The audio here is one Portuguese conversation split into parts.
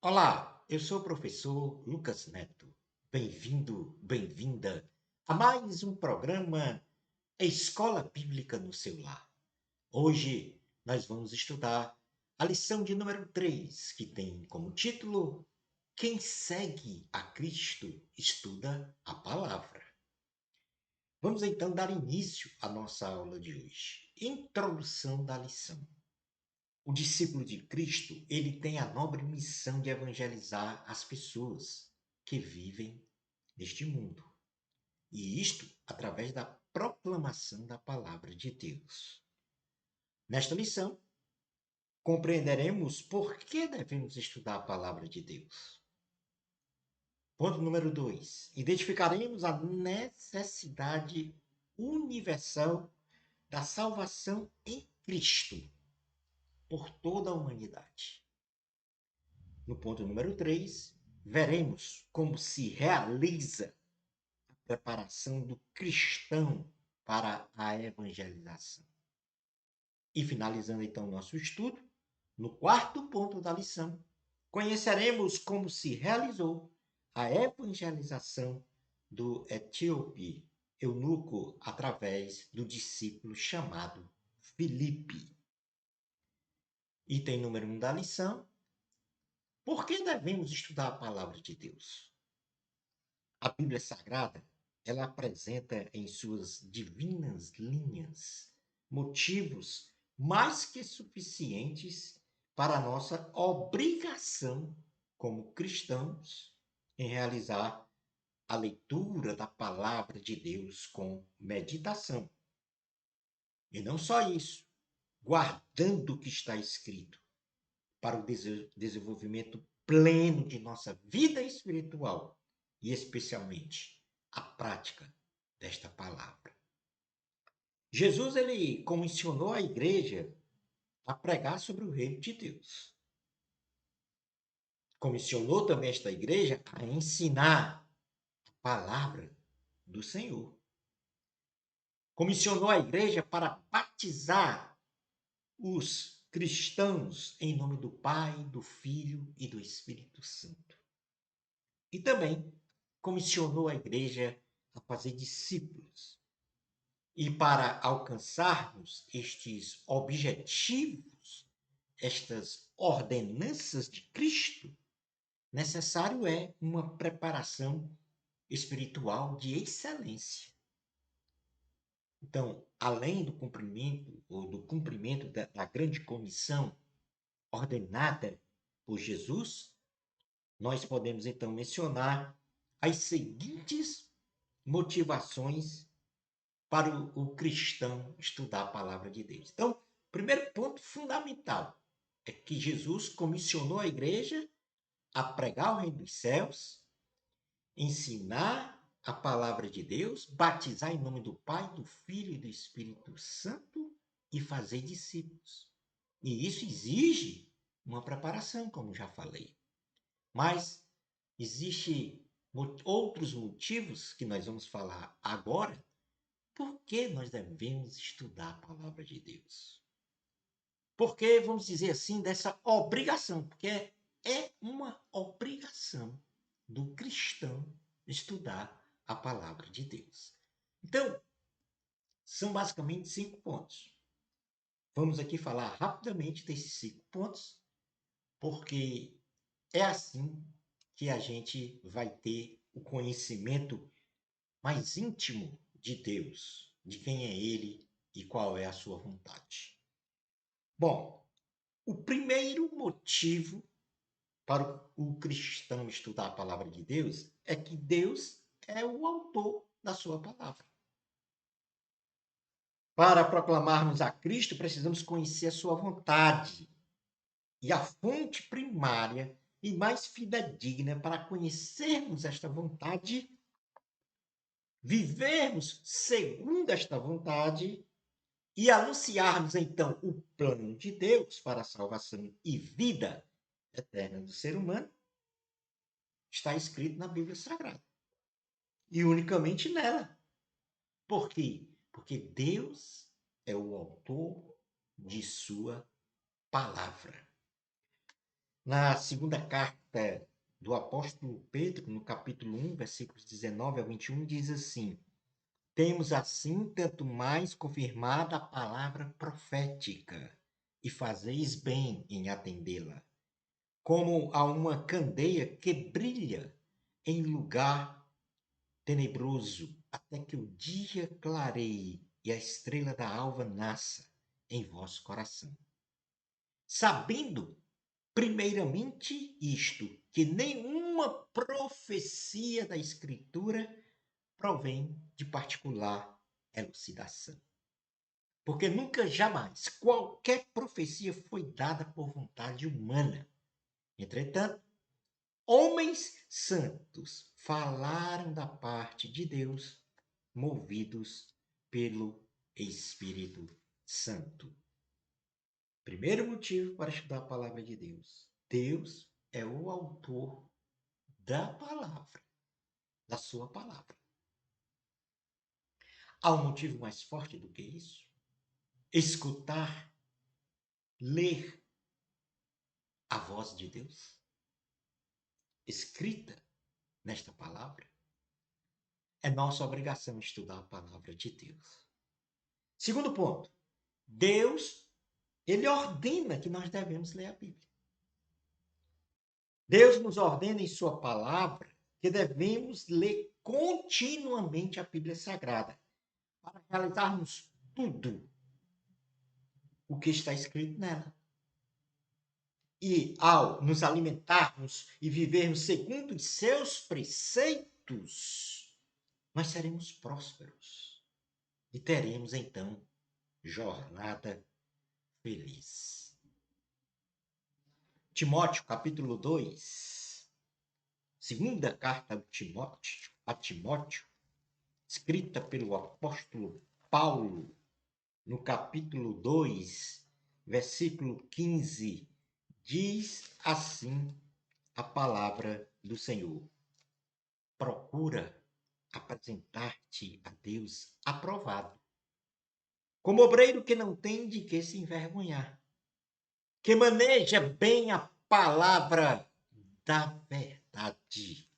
Olá, eu sou o professor Lucas Neto. Bem-vindo, bem-vinda a mais um programa Escola Bíblica no seu lar. Hoje nós vamos estudar a lição de número 3, que tem como título Quem segue a Cristo estuda a palavra. Vamos então dar início à nossa aula de hoje. Introdução da lição. O discípulo de Cristo, ele tem a nobre missão de evangelizar as pessoas que vivem neste mundo. E isto através da proclamação da palavra de Deus. Nesta lição, compreenderemos por que devemos estudar a palavra de Deus. Ponto número 2. Identificaremos a necessidade universal da salvação em Cristo por toda a humanidade. No ponto número 3, veremos como se realiza a preparação do cristão para a evangelização. E finalizando então o nosso estudo, no quarto ponto da lição, conheceremos como se realizou a evangelização do etíope eunuco através do discípulo chamado Filipe. Item número 1 da lição. Por que devemos estudar a palavra de Deus? A Bíblia Sagrada, ela apresenta em suas divinas linhas motivos mais que suficientes para a nossa obrigação como cristãos em realizar a leitura da palavra de Deus com meditação. E não só isso, guardando o que está escrito para o desenvolvimento pleno de nossa vida espiritual e especialmente a prática desta palavra. Jesus ele comissionou a igreja a pregar sobre o reino de Deus. Comissionou também esta igreja a ensinar a palavra do Senhor. Comissionou a igreja para batizar os cristãos em nome do Pai, do Filho e do Espírito Santo. E também comissionou a igreja a fazer discípulos. E para alcançarmos estes objetivos, estas ordenanças de Cristo, necessário é uma preparação espiritual de excelência. Então, além do cumprimento da grande comissão ordenada por Jesus, nós podemos então mencionar as seguintes motivações para o cristão estudar a palavra de Deus. Então, o primeiro ponto fundamental é que Jesus comissionou a igreja a pregar o reino dos céus, ensinar a palavra de Deus, batizar em nome do Pai, do Filho e do Espírito Santo e fazer discípulos. E isso exige uma preparação, como já falei. Mas existem outros motivos que nós vamos falar agora. Por que nós devemos estudar a palavra de Deus? Porque, vamos dizer assim, dessa obrigação, porque é uma obrigação do cristão estudar a palavra de Deus. Então, são basicamente 5 pontos. Vamos aqui falar rapidamente desses 5 pontos, porque é assim que a gente vai ter o conhecimento mais íntimo de Deus, de quem é Ele e qual é a sua vontade. Bom, o primeiro motivo para o cristão estudar a palavra de Deus é que Deus é o autor da sua palavra. Para proclamarmos a Cristo, precisamos conhecer a sua vontade. E a fonte primária e mais fidedigna para conhecermos esta vontade, vivermos segundo esta vontade e anunciarmos então o plano de Deus para a salvação e vida eterna do ser humano, está escrito na Bíblia Sagrada. E unicamente nela. Por quê? Porque Deus é o autor de sua palavra. Na segunda carta carta do apóstolo Pedro, no capítulo 1, versículos 19 a 21, diz assim: temos assim tanto mais confirmada a palavra profética, e fazeis bem em atendê-la, como a uma candeia que brilha em lugar tenebroso, até que o dia clareie e a estrela da alva nasça em vosso coração. Sabendo, primeiramente, isto, que nenhuma profecia da Escritura provém de particular elucidação. Porque nunca, jamais, qualquer profecia foi dada por vontade humana. Entretanto, homens santos falaram da parte de Deus, movidos pelo Espírito Santo. Primeiro motivo para estudar a palavra de Deus. Deus é o autor da palavra, da sua palavra. Há um motivo mais forte do que isso? Escutar, ler a voz de Deus, escrita nesta palavra. É nossa obrigação estudar a palavra de Deus. Segundo ponto, Deus, ele ordena que nós devemos ler a Bíblia. Deus nos ordena em sua palavra que devemos ler continuamente a Bíblia Sagrada para realizarmos tudo o que está escrito nela. E ao nos alimentarmos e vivermos segundo os seus preceitos, nós seremos prósperos e teremos então jornada feliz. Timóteo, capítulo 2, segunda carta a Timóteo, escrita pelo apóstolo Paulo, no capítulo 2, versículo 15, diz assim a palavra do Senhor: procura apresentar-te a Deus aprovado, como obreiro que não tem de que se envergonhar, que maneja bem a palavra da verdade.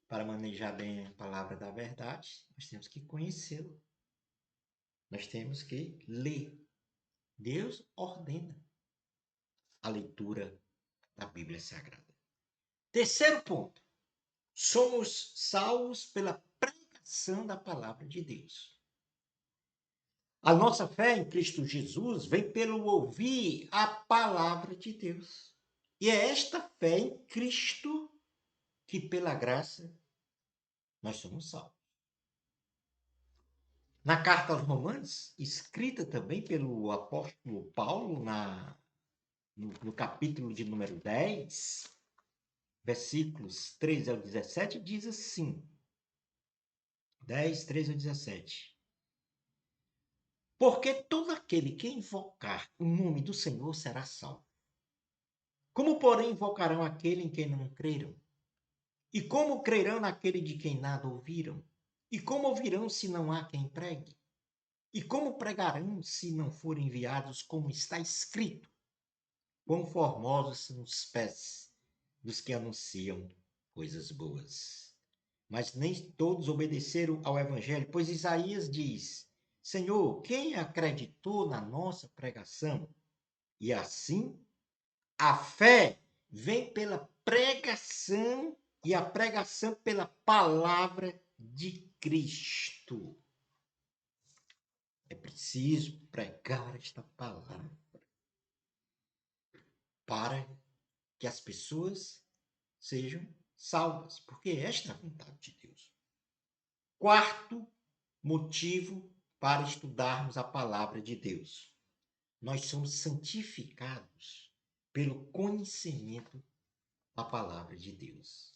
Para manejar bem a palavra da verdade, nós temos que conhecê-la. Nós temos que ler. Deus ordena a leitura da Bíblia Sagrada. Terceiro ponto. Somos salvos pela pregação da palavra de Deus. A nossa fé em Cristo Jesus vem pelo ouvir a palavra de Deus. E é esta fé em Cristo que, pela graça, nós somos salvos. Na carta aos Romanos, escrita também pelo apóstolo Paulo, no capítulo de número 10, versículos 13 ao 17, diz assim: 10, 13 ao 17. Porque todo aquele que invocar o nome do Senhor será salvo. Como, porém, invocarão aquele em quem não creram? E como crerão naquele de quem nada ouviram? E como ouvirão se não há quem pregue? E como pregarão se não forem enviados, como está escrito? Quão formosos são os pés dos que anunciam coisas boas. Mas nem todos obedeceram ao evangelho, pois Isaías diz: Senhor, quem acreditou na nossa pregação? E assim, a fé vem pela pregação e a pregação pela palavra de Cristo. É preciso pregar esta palavra para que as pessoas sejam salvas, porque esta é a vontade de Deus. Quarto motivo para estudarmos a palavra de Deus. Nós somos santificados pelo conhecimento da palavra de Deus.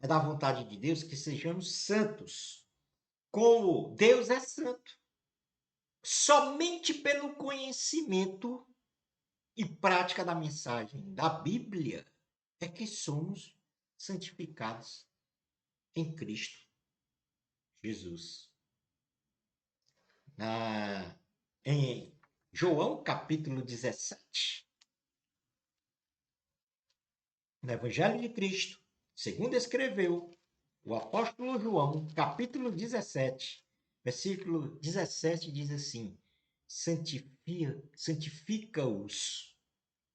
É da vontade de Deus que sejamos santos, como Deus é santo. Somente pelo conhecimento e prática da mensagem da Bíblia é que somos santificados em Cristo Jesus. Em João capítulo 17, No Evangelho de Cristo, segundo escreveu o apóstolo João, capítulo 17, versículo 17, diz assim: santifica-os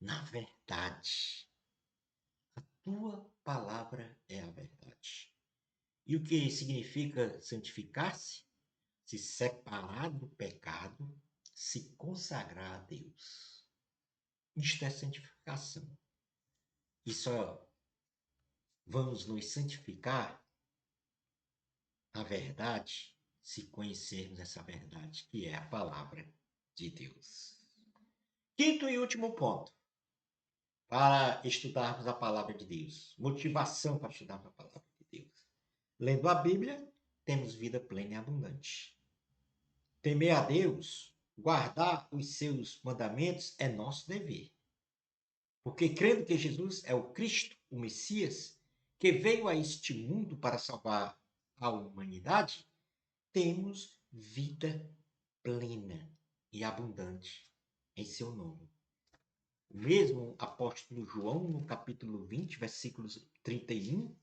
na verdade. A tua palavra é a verdade. E o que significa santificar-se? Se separar do pecado, se consagrar a Deus. Isto é santificação. E só vamos nos santificar a verdade se conhecermos essa verdade, que é a palavra de Deus. Quinto e último ponto para estudarmos a palavra de Deus. Motivação para estudarmos a palavra de Deus. Lendo a Bíblia, temos vida plena e abundante. Temer a Deus, guardar os seus mandamentos é nosso dever. Porque crendo que Jesus é o Cristo, o Messias, que veio a este mundo para salvar a humanidade, temos vida plena e abundante em seu nome. O mesmo apóstolo João, no capítulo 20, versículos 31,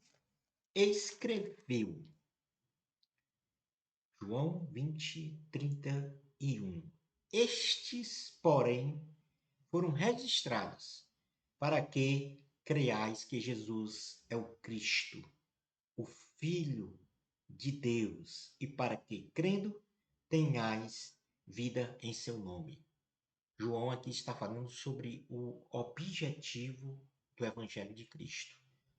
escreveu. João 20, 31. Estes, porém, foram registrados para que creiais que Jesus é o Cristo, o Filho de Deus, e para que, crendo, tenhais vida em seu nome. João aqui está falando sobre o objetivo do Evangelho de Cristo.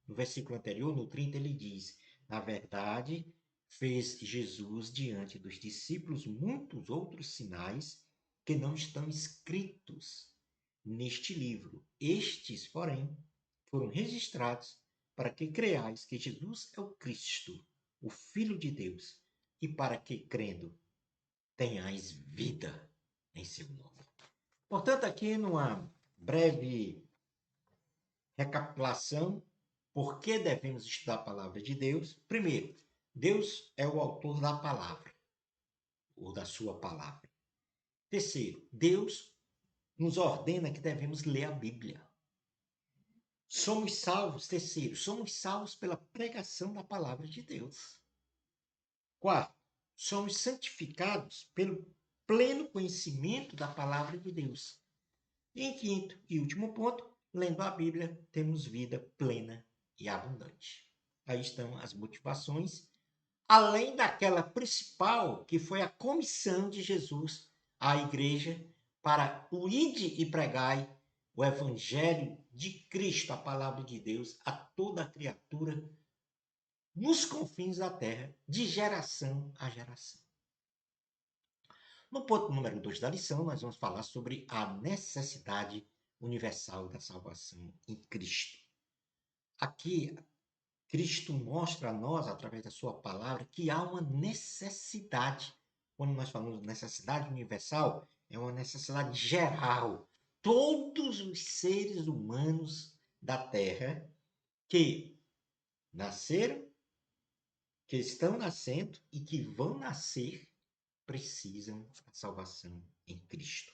No versículo anterior, no 30, ele diz: na verdade, fez Jesus diante dos discípulos muitos outros sinais que não estão escritos neste livro. Estes, porém, foram registrados para que creiais que Jesus é o Cristo, o Filho de Deus, e para que, crendo, tenhais vida em seu nome. Portanto, aqui numa breve recapitulação, por que devemos estudar a palavra de Deus? Primeiro, Deus é o autor da palavra, ou da sua palavra. Terceiro, Deus nos ordena que devemos ler a Bíblia. Somos salvos, terceiro, somos salvos pela pregação da palavra de Deus. Quarto, somos santificados pelo pleno conhecimento da palavra de Deus. E em quinto e último ponto, lendo a Bíblia, temos vida plena e abundante. Aí estão as motivações, além daquela principal, que foi a comissão de Jesus à igreja para o ide e pregai o evangelho de Cristo, a palavra de Deus, a toda a criatura nos confins da terra, de geração a geração. No ponto número 2 da lição, nós vamos falar sobre a necessidade universal da salvação em Cristo. Aqui, Cristo mostra a nós, através da sua palavra, que há uma necessidade. Quando nós falamos de necessidade universal, é uma necessidade geral. Todos os seres humanos da Terra que nasceram, que estão nascendo e que vão nascer, precisam da salvação em Cristo.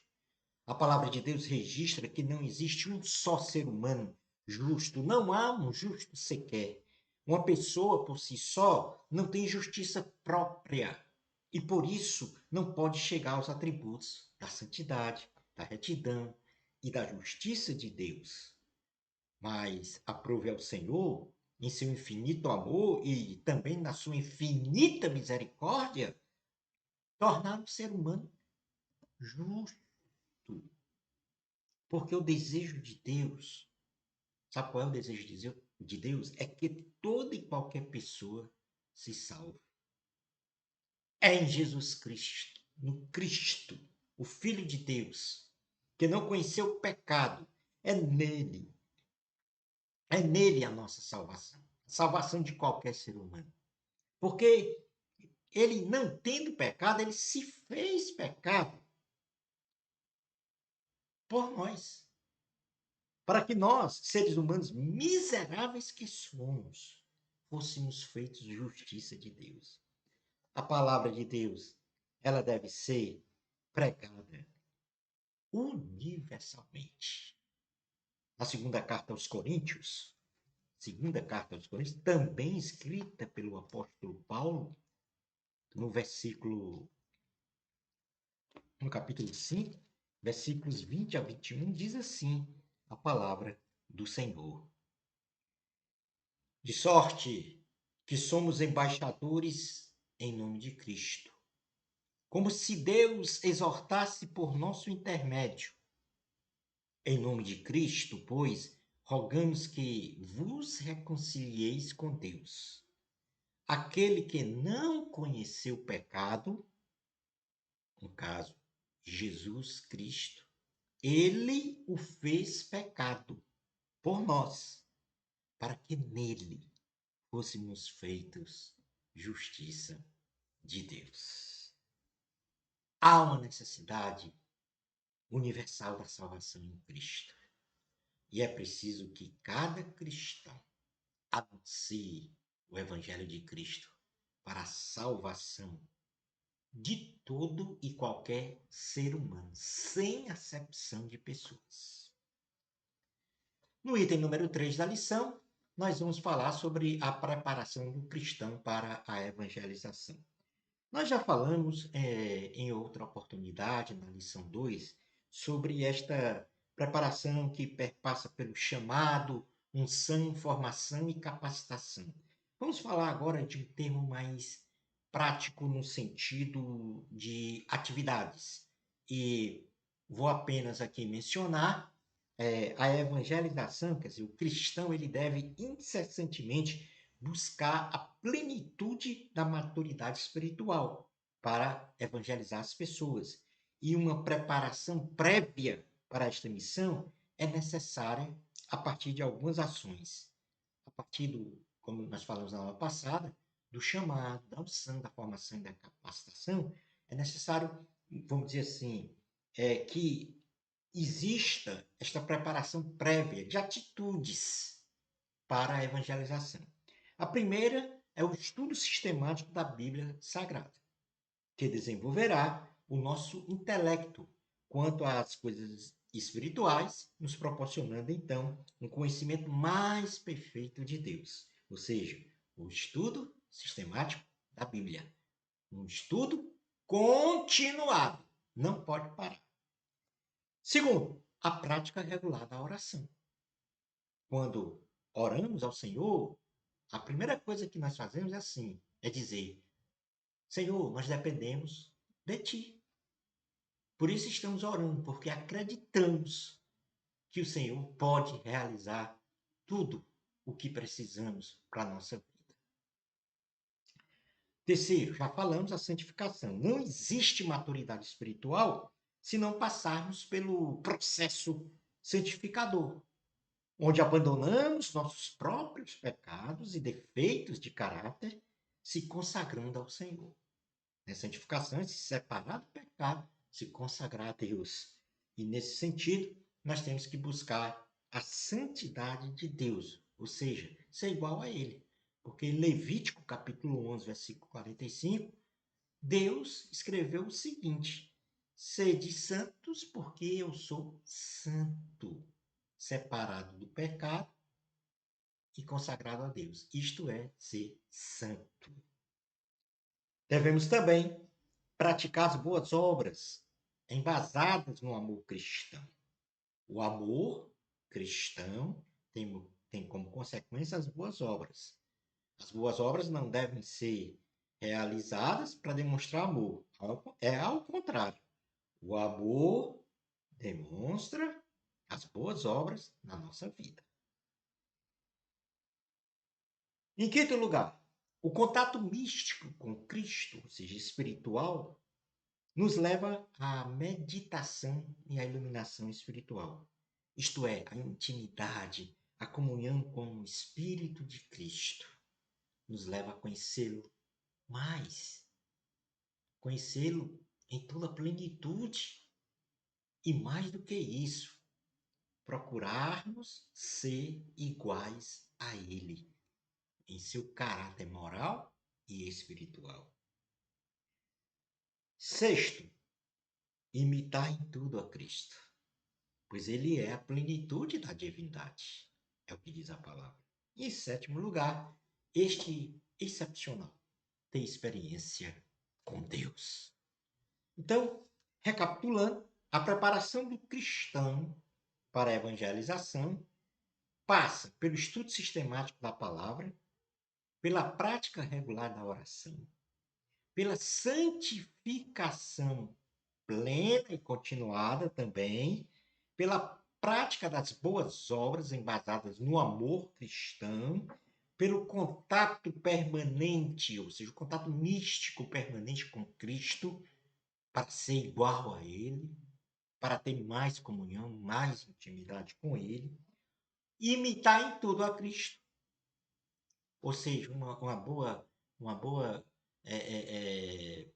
A palavra de Deus registra que não existe um só ser humano justo, não há um justo sequer. Uma pessoa por si só não tem justiça própria e por isso não pode chegar aos atributos da santidade, da retidão e da justiça de Deus. Mas aprove ao Senhor, em seu infinito amor e também na sua infinita misericórdia, tornar o ser humano justo. Porque o desejo de Deus, sabe qual é o desejo de Deus? É que toda e qualquer pessoa se salve. É em Jesus Cristo, no Cristo, o Filho de Deus, que não conheceu o pecado. É nele a nossa salvação. A salvação de qualquer ser humano. Porque ele, não tendo pecado, ele se fez pecado por nós. Para que nós, seres humanos miseráveis que somos, fôssemos feitos justiça de Deus. A palavra de Deus, ela deve ser pregada universalmente. Na segunda carta aos Coríntios, segunda carta aos Coríntios, também escrita pelo apóstolo Paulo, no capítulo 5, versículos 20 a 21, diz assim a palavra do Senhor. De sorte que somos embaixadores em nome de Cristo, como se Deus exortasse por nosso intermédio. Em nome de Cristo, pois, rogamos que vos reconcilieis com Deus. Aquele que não conheceu pecado, no caso, Jesus Cristo, ele o fez pecado por nós, para que nele fôssemos feitos justiça de Deus. Há uma necessidade universal da salvação em Cristo. E é preciso que cada cristão anuncie o Evangelho de Cristo para a salvação de todo e qualquer ser humano, sem acepção de pessoas. No item número 3 da lição, nós vamos falar sobre a preparação do cristão para a evangelização. Nós já falamos em outra oportunidade, na lição 2, sobre esta preparação que perpassa pelo chamado, unção, formação e capacitação. Vamos falar agora de um termo mais prático no sentido de atividades. E vou apenas aqui mencionar a evangelização, quer dizer, o cristão ele deve incessantemente buscar a plenitude da maturidade espiritual para evangelizar as pessoas. E uma preparação prévia para esta missão é necessária a partir de algumas ações. A partir como nós falamos na aula passada, do chamado, da unção, da formação e da capacitação, é necessário, vamos dizer assim, que exista esta preparação prévia de atitudes para a evangelização. A primeira é o estudo sistemático da Bíblia Sagrada, que desenvolverá o nosso intelecto quanto às coisas espirituais, nos proporcionando, então, um conhecimento mais perfeito de Deus. Ou seja, o estudo sistemático da Bíblia. Um estudo continuado. Não pode parar. Segundo, a prática regular da oração. Quando oramos ao Senhor, a primeira coisa que nós fazemos é dizer: Senhor, nós dependemos de Ti. Por isso estamos orando, porque acreditamos que o Senhor pode realizar tudo o que precisamos para a nossa vida. Terceiro, já falamos a santificação. Não existe maturidade espiritual se não passarmos pelo processo santificador, onde abandonamos nossos próprios pecados e defeitos de caráter, se consagrando ao Senhor. A santificação é se separar do pecado, se consagrar a Deus. E nesse sentido, nós temos que buscar a santidade de Deus, ou seja, ser igual a Ele. Porque em Levítico, capítulo 11, versículo 45, Deus escreveu o seguinte: sede santos, porque eu sou santo, separado do pecado e consagrado a Deus. Isto é ser santo. Devemos também praticar as boas obras embasadas no amor cristão. O amor cristão tem como consequência as boas obras. As boas obras não devem ser realizadas para demonstrar amor. É ao contrário. O amor demonstra as boas obras na nossa vida. Em quinto lugar, o contato místico com Cristo, ou seja, espiritual, nos leva à meditação e à iluminação espiritual. Isto é, a intimidade, a comunhão com o Espírito de Cristo. Nos leva a conhecê-lo mais, conhecê-lo em toda a plenitude. E mais do que isso, procurarmos ser iguais a Ele, em seu caráter moral e espiritual. Sexto, imitar em tudo a Cristo, pois Ele é a plenitude da divindade, é o que diz a palavra. E, em sétimo lugar, este excepcional, ter experiência com Deus. Então, recapitulando, a preparação do cristão para a evangelização passa pelo estudo sistemático da palavra, pela prática regular da oração, pela santificação plena e continuada também, pela prática das boas obras embasadas no amor cristão, pelo contato permanente, ou seja, o contato místico permanente com Cristo, para ser igual a Ele, para ter mais comunhão, mais intimidade com Ele, e imitar em tudo a Cristo. Ou seja, uma boa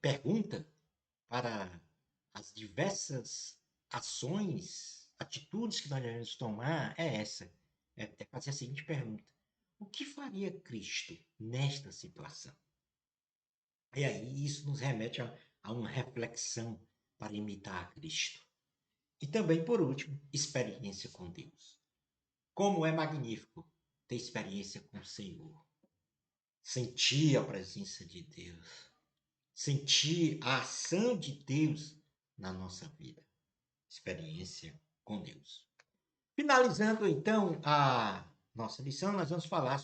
pergunta para as diversas ações, atitudes que nós devemos tomar é essa. É fazer a seguinte pergunta: o que faria Cristo nesta situação? E aí isso nos remete a uma reflexão para imitar a Cristo. E também, por último, experiência com Deus. Como é magnífico ter experiência com o Senhor. Sentir a presença de Deus. Sentir a ação de Deus na nossa vida. Experiência com Deus. Finalizando, então, a nossa lição, nós vamos falar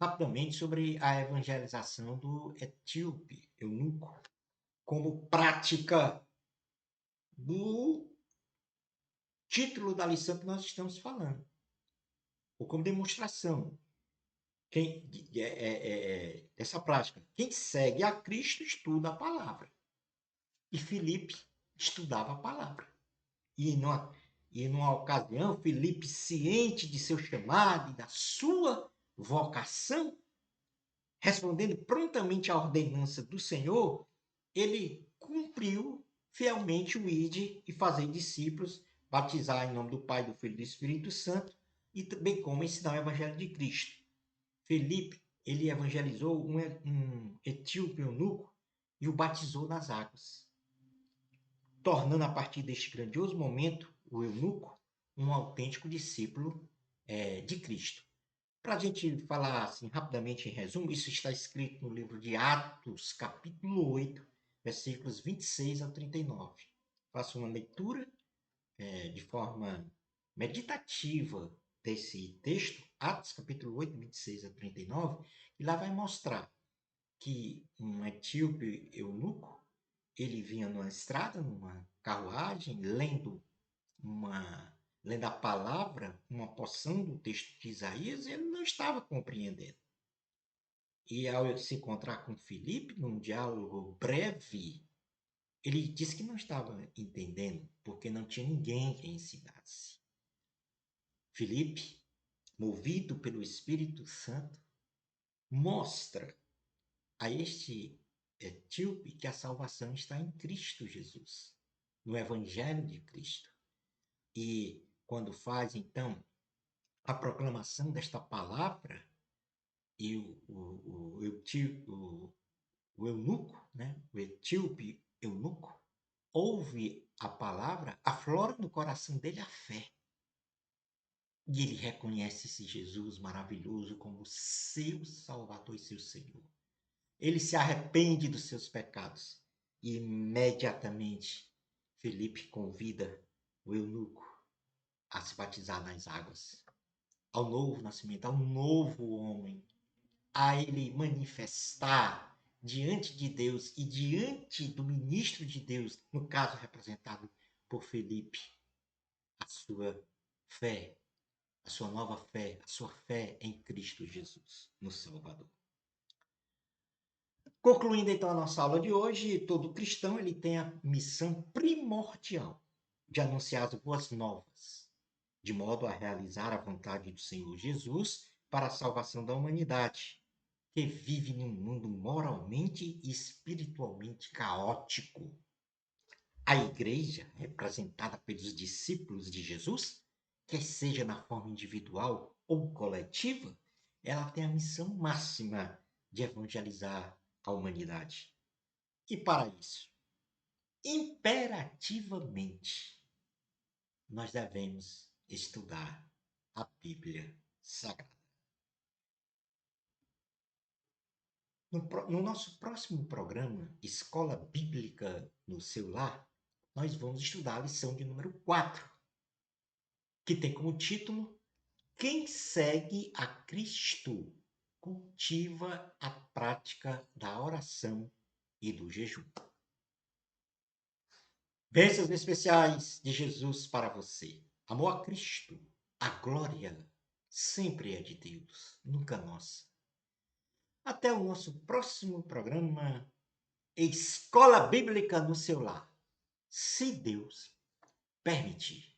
rapidamente sobre a evangelização do etíope eunuco, como prática do título da lição que nós estamos falando, ou como demonstração dessa prática. Quem segue a Cristo estuda a palavra. E Filipe estudava a palavra. E numa ocasião, Filipe, ciente de seu chamado e da sua vocação, respondendo prontamente à ordenança do Senhor, ele cumpriu fielmente o ide e fazer discípulos, batizar em nome do Pai, do Filho e do Espírito Santo, e também como ensinar o Evangelho de Cristo. Filipe, ele evangelizou um etíope eunuco e o batizou nas águas, tornando a partir deste grandioso momento o eunuco um autêntico discípulo de Cristo. Para a gente falar assim, rapidamente em resumo, isso está escrito no livro de Atos, capítulo 8, versículos 26 a 39. Faço uma leitura de forma meditativa desse texto, Atos, capítulo 8, 26 a 39, e lá vai mostrar que um etíope eunuco, ele vinha numa estrada, numa carruagem, lendo a palavra, uma porção do texto de Isaías, e ele não estava compreendendo. E ao se encontrar com Filipe, num diálogo breve, ele disse que não estava entendendo, porque não tinha ninguém que ensinasse. Filipe, movido pelo Espírito Santo, mostra a este etíope que a salvação está em Cristo Jesus, no Evangelho de Cristo. E quando faz, então, a proclamação desta palavra, e o eunuco, né, o etíope eunuco, ouve a palavra, aflora no coração dele a fé. E ele reconhece esse Jesus maravilhoso como seu Salvador e seu Senhor. Ele se arrepende dos seus pecados e imediatamente Filipe convida o eunuco a se batizar nas águas, ao novo nascimento, ao novo homem, a ele manifestar diante de Deus e diante do ministro de Deus, no caso representado por Filipe, a sua fé, a sua nova fé, a sua fé em Cristo Jesus, no Salvador. Concluindo então a nossa aula de hoje, todo cristão ele tem a missão primordial de anunciar as boas novas, de modo a realizar a vontade do Senhor Jesus para a salvação da humanidade, que vive num mundo moralmente e espiritualmente caótico. A igreja, representada pelos discípulos de Jesus, quer seja na forma individual ou coletiva, ela tem a missão máxima de evangelizar a humanidade. E para isso, imperativamente, nós devemos estudar a Bíblia Sagrada. No nosso próximo programa, Escola Bíblica no Seu Lar, nós vamos estudar a lição de número 4, que tem como título: Quem segue a Cristo cultiva a prática da oração e do jejum. Bênçãos especiais de Jesus para você. Amor a Cristo, a glória sempre é de Deus, nunca nossa. Até o nosso próximo programa, Escola Bíblica no Seu Lar, se Deus permitir.